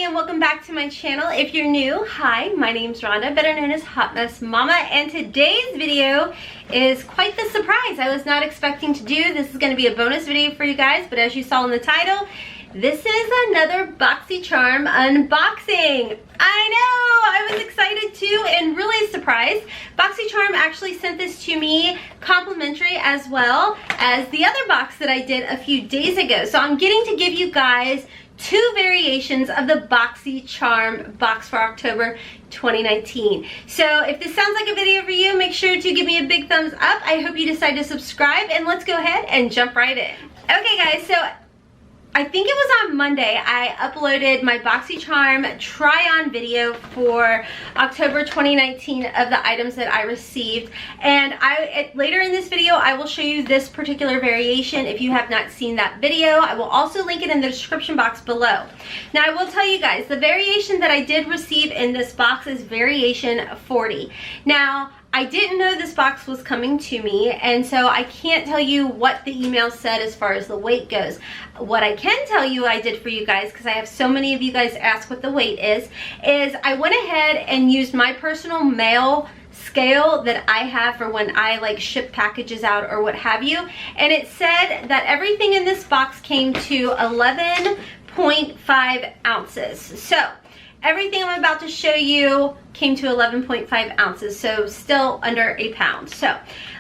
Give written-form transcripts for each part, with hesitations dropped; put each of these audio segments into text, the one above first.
everybody and welcome back to my channel. If you're new, hi, my name's Rhonda, better known as Hotmess Mama, and today's video is quite the surprise. I was not expecting to do. This is going to be a bonus video for you guys, but as you saw in the title, this is another Boxycharm unboxing. I know, I was excited too and really surprised. Boxycharm actually sent this to me complimentary as well as the other box that I did a few days ago. So I'm getting to give you guys two variations of the Boxycharm box for October 2019. So if this sounds like a video for you, make sure to give me a big thumbs up. I hope you decide to subscribe and let's go ahead and jump right in. Okay guys, so I think it was on Monday I uploaded my Boxycharm try-on video for October 2019 of the items that I received, and later in this video I will show you this particular variation. If you have not seen that video, I will also link it in the description box below. Now I will tell you guys, the variation that I did receive in this box is variation 40. Now I didn't know this box was coming to me, and so I can't tell you what the email said as far as the weight goes. What I can tell you I did for you guys, because I have so many of you guys ask what the weight is I went ahead and used my personal mail scale that I have for when I like ship packages out or what have you, and it said that everything in this box came to 11.5 ounces. So everything I'm about to show you came to 11.5 ounces, so still under a pound. So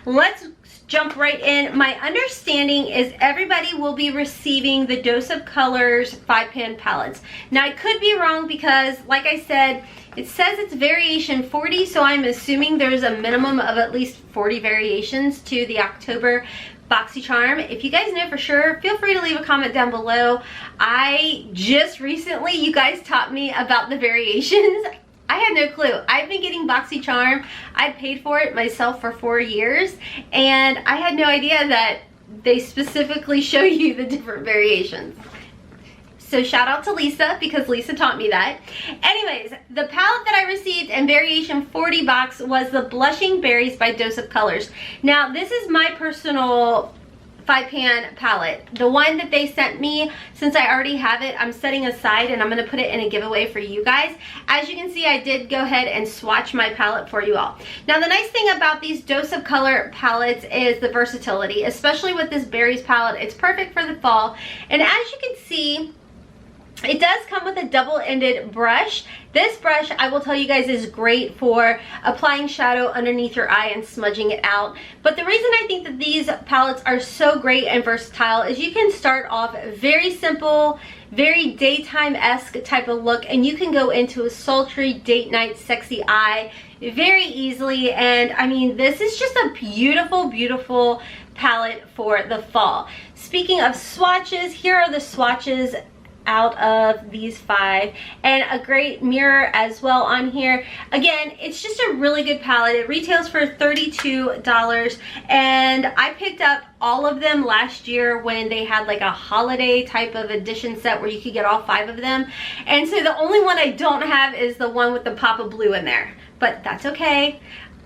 let's jump right in. My understanding is everybody will be receiving the Dose of Colors 5-pan palettes. Now I could be wrong because, like I said, it says it's variation 40, so I'm assuming there's a minimum of at least 40 variations to the October Boxycharm. If you guys know for sure, feel free to leave a comment down below. I just recently, you guys taught me about the variations. I had no clue. I've been getting Boxycharm. I paid for it myself for 4 years, and I had no idea that they specifically show you the different variations. So shout out to Lisa, because Lisa taught me that. Anyways, the palette that I received in variation 40 box was the Blushing Berries by Dose of Colors. Now this is my personal 5-pan palette. The one that they sent me, since I already have it, I'm setting aside and I'm going to put it in a giveaway for you guys. As you can see, I did go ahead and swatch my palette for you all. Now the nice thing about these Dose of Color palettes is the versatility, especially with this berries palette. It's perfect for the fall, and as you can see, it does come with a double-ended brush. This brush, I will tell you guys, is great for applying shadow underneath your eye and smudging it out. But the reason I think that these palettes are so great and versatile is you can start off very simple, very daytime-esque type of look, and you can go into a sultry, date night, sexy eye very easily. And I mean, this is just a beautiful, beautiful palette for the fall. Speaking of swatches, here are the swatches out of these 5, and a great mirror as well on here. Again, it's just a really good palette. It retails for $32, and I picked up all of them last year when they had like a holiday type of edition set where you could get all 5 of them. And so the only one I don't have is the one with the pop of blue in there, but that's okay.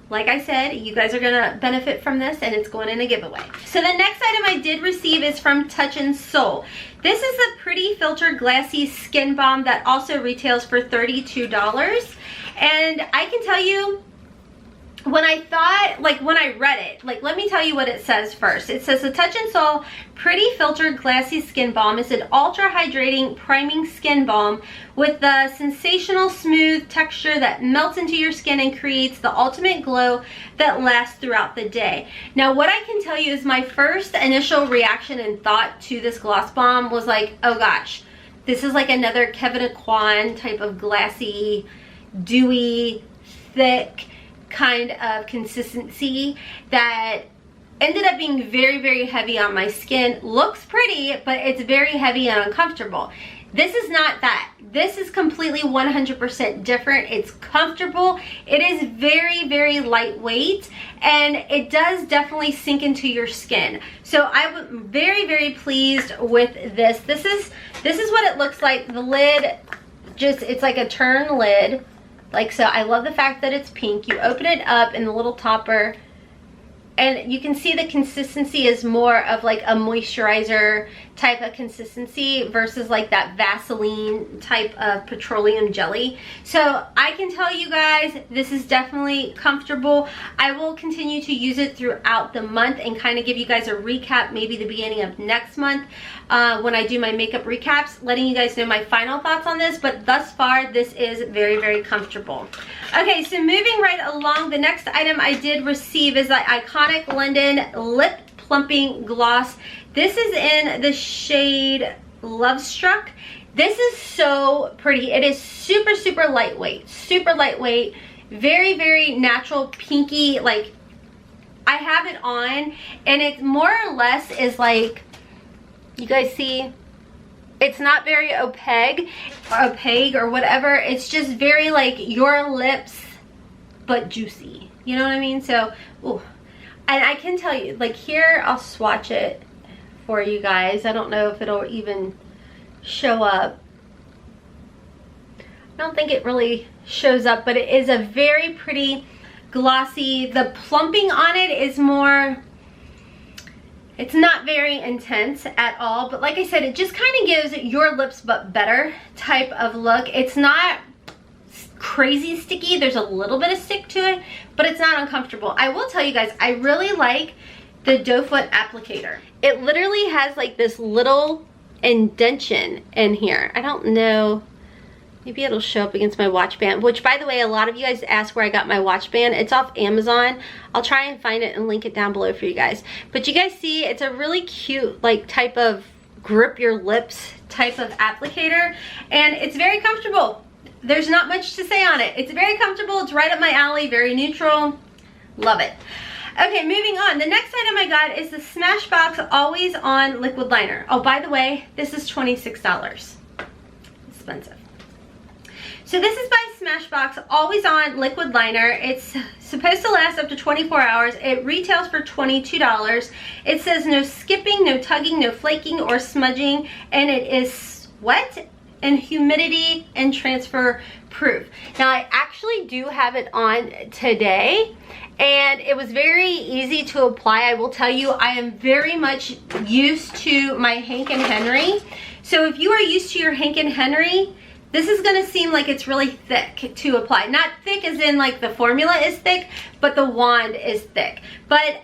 Like I said, you guys are gonna benefit from this, and it's going in a giveaway. So the next item I did receive is from Touch and Soul. This is a Pretty Filtered Glassy Skin Balm that also retails for $32. And I can tell you, when I read it, let me tell you what it says first. It says the Touch and Soul Pretty Filtered Glassy Skin Balm is an ultra hydrating priming skin balm with the sensational smooth texture that melts into your skin and creates the ultimate glow that lasts throughout the day. Now what I can tell you is my first initial reaction and thought to this gloss balm was like, oh gosh, this is like another Kevin Aquan type of glassy, dewy, thick kind of consistency that ended up being very, very heavy on my skin. Looks pretty, but it's very heavy and uncomfortable. This is not that. This is completely 100% different. It's comfortable. It is very, very lightweight, and it does definitely sink into your skin. So I'm very, very pleased with this. This is what it looks like. The lid, it's like a turn lid. Like so. I love the fact that it's pink. You open it up in the little topper, and you can see the consistency is more of like a moisturizer type of consistency versus like that Vaseline type of petroleum jelly. So I can tell you guys, this is definitely comfortable. I will continue to use it throughout the month and kind of give you guys a recap maybe the beginning of next month when I do my makeup recaps, letting you guys know my final thoughts on this. But thus far, this is very, very comfortable. Okay, so moving right along, the next item I did receive is the iconic London Lip Plumping Gloss. This is in the shade Lovestruck. This is so pretty. It is super, super lightweight, very, very natural, pinky. Like, I have it on, and it more or less is like, you guys see, it's not very opaque or whatever. It's just very like your lips, but juicy. You know what I mean? So, ooh. And I can tell you, like here, I'll swatch it for you guys. I don't know if it'll even show up. I don't think it really shows up, but it is a very pretty glossy. The plumping on it is more, it's not very intense at all, but like I said, it just kind of gives your lips but better type of look. It's not crazy sticky. There's a little bit of stick to it, but it's not uncomfortable. I will tell you guys, I really like the doe foot applicator. It literally has like this little indentation in here. I don't know, maybe it'll show up against my watch band, which by the way, a lot of you guys asked where I got my watch band. It's off Amazon. I'll try and find it and link it down below for you guys. But you guys see, it's a really cute like type of grip your lips type of applicator, and it's very comfortable. There's not much to say on it. It's very comfortable. It's right up my alley. Very neutral. Love it. Okay, moving on. The next item I got is the Smashbox Always On Liquid Liner. Oh, by the way, this is $26. Expensive. So this is by Smashbox Always On Liquid Liner. It's supposed to last up to 24 hours. It retails for $22. It says no skipping, no tugging, no flaking or smudging, and it is wet and humidity and transfer proof. Now I actually do have it on today, and it was very easy to apply. I will tell you, I am very much used to my Hank and Henry. So if you are used to your Hank and Henry, this is gonna seem like it's really thick to apply. Not thick as in like the formula is thick, but the wand is thick. But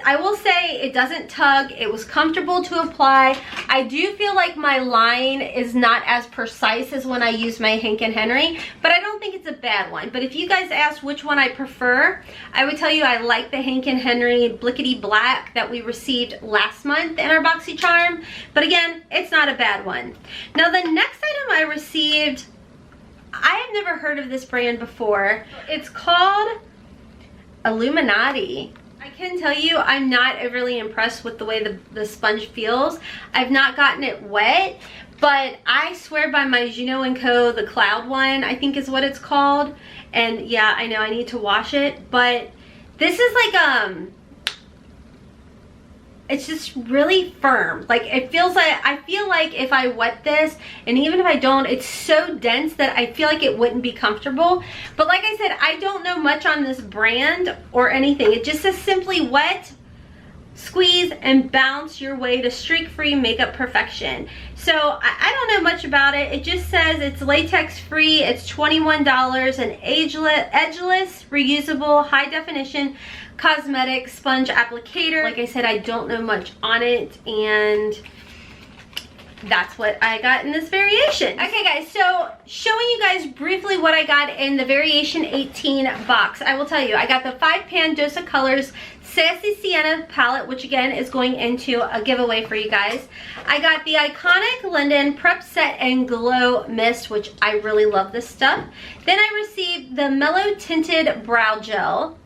I will say it doesn't tug. It was comfortable to apply. I do feel like my line is not as precise as when I use my Hank and Henry, but I don't think it's a bad one. But if you guys asked which one I prefer, I would tell you I like the Hank and Henry Blickety Black that we received last month in our Boxycharm. But again, it's not a bad one. Now the next item I received, I have never heard of this brand before. It's called Illuminati. I can tell you I'm not overly impressed with the way the sponge feels. I've not gotten it wet, but I swear by my Juno & Co, the cloud one, I think is what it's called. And yeah, I know I need to wash it, but this is like, it's just really firm. Like it feels like, I feel like if I wet this, and even if I don't, it's so dense that I feel like it wouldn't be comfortable. But like I said, I don't know much on this brand or anything. It just says simply wet, squeeze, and bounce your way to streak-free makeup perfection. So I don't know much about it. It just says it's latex free, it's $21, an edgeless, reusable, high definition cosmetic sponge applicator. Like I said, I don't know much on it, and that's what I got in this variation. Okay guys, so showing you guys briefly what I got in the variation 18 box. I will tell you, I got the 5-pan Dose of Colors Sassy Sienna palette, which again is going into a giveaway for you guys. I got the iconic London Prep Set and Glow Mist, which I really love this stuff. Then I received the Mellow Tinted Brow Gel.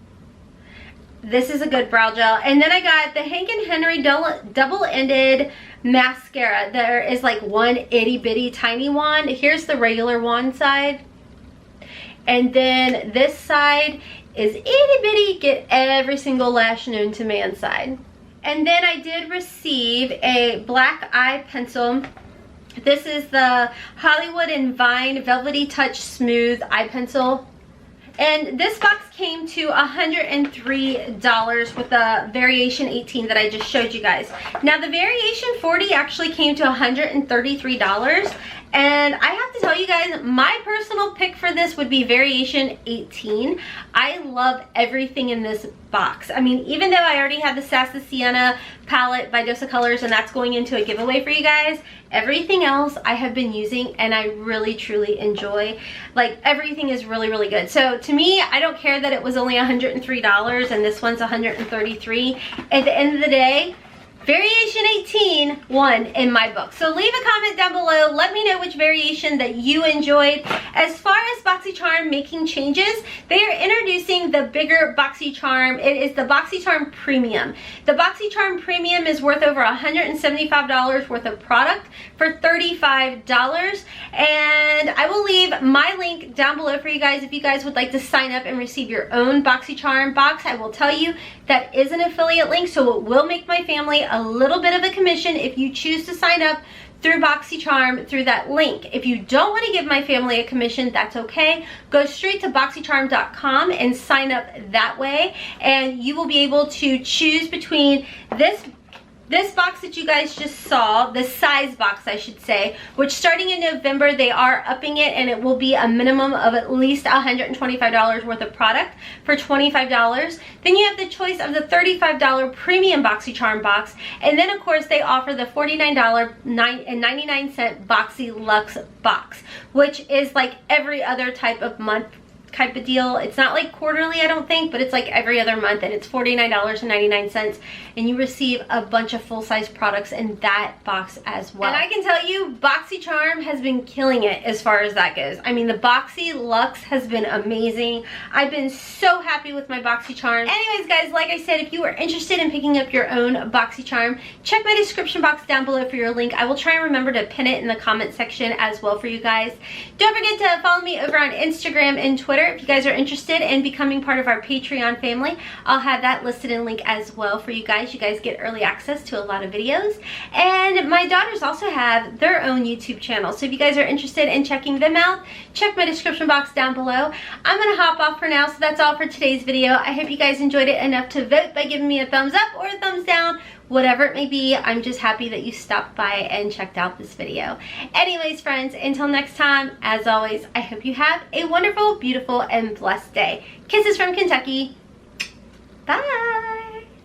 This is a good brow gel. And then I got the Hank and Henry double-ended mascara. There is like one itty bitty tiny wand. Here's the regular wand side. And then this side is itty bitty, get every single lash known to man side. And then I did receive a black eye pencil. This is the Hollywood and Vine Velvety Touch Smooth Eye Pencil. And this box came to $103 with the variation 18 that I just showed you guys. Now the variation 40 actually came to $133. And I have to tell you guys, my personal pick for this would be variation 18. I love everything in this box. I mean, even though I already have the Sassy Sienna palette by Dose of Colors, and that's going into a giveaway for you guys, everything else I have been using and I really truly enjoy. Like, everything is really, really good. So to me, I don't care that it was only $103 and this one's $133. At the end of the day, variation 18 won in my book. So leave a comment down below. Let me know which variation that you enjoyed. As far as Boxycharm making changes, they are introducing the bigger Boxycharm. It is the Boxycharm Premium. The Boxycharm Premium is worth over $175 worth of product for $35. And I will leave my link down below for you guys if you guys would like to sign up and receive your own Boxycharm box. I will tell you that is an affiliate link, so it will make my family a little bit of a commission if you choose to sign up through Boxycharm through that link. If you don't want to give my family a commission, that's okay. Go straight to boxycharm.com and sign up that way, and you will be able to choose between this box that you guys just saw, the size box I should say, which starting in November they are upping it, and it will be a minimum of at least $125 worth of product for $25. Then you have the choice of the $35 premium Boxycharm box, and then of course they offer the $49.99 Boxy Luxe box, which is like every other type of month type of deal. It's not like quarterly, I don't think, but it's like every other month, and it's $49.99, and you receive a bunch of full-size products in that box as well. And I can tell you, Boxycharm has been killing it as far as that goes. I mean, the Boxy Luxe has been amazing. I've been so happy with my Boxycharm. Anyways, guys, like I said, if you are interested in picking up your own Boxycharm, check my description box down below for your link. I will try and remember to pin it in the comment section as well for you guys. Don't forget to follow me over on Instagram and Twitter if you guys are interested in becoming part of our Patreon family. I'll have that listed in link as well for you guys. You guys get early access to a lot of videos. And my daughters also have their own YouTube channel. So if you guys are interested in checking them out, check my description box down below. I'm going to hop off for now, so that's all for today's video. I hope you guys enjoyed it enough to vote by giving me a thumbs up or a thumbs down. Whatever it may be, I'm just happy that you stopped by and checked out this video. Anyways, friends, until next time, as always, I hope you have a wonderful, beautiful, and blessed day. Kisses from Kentucky. Bye!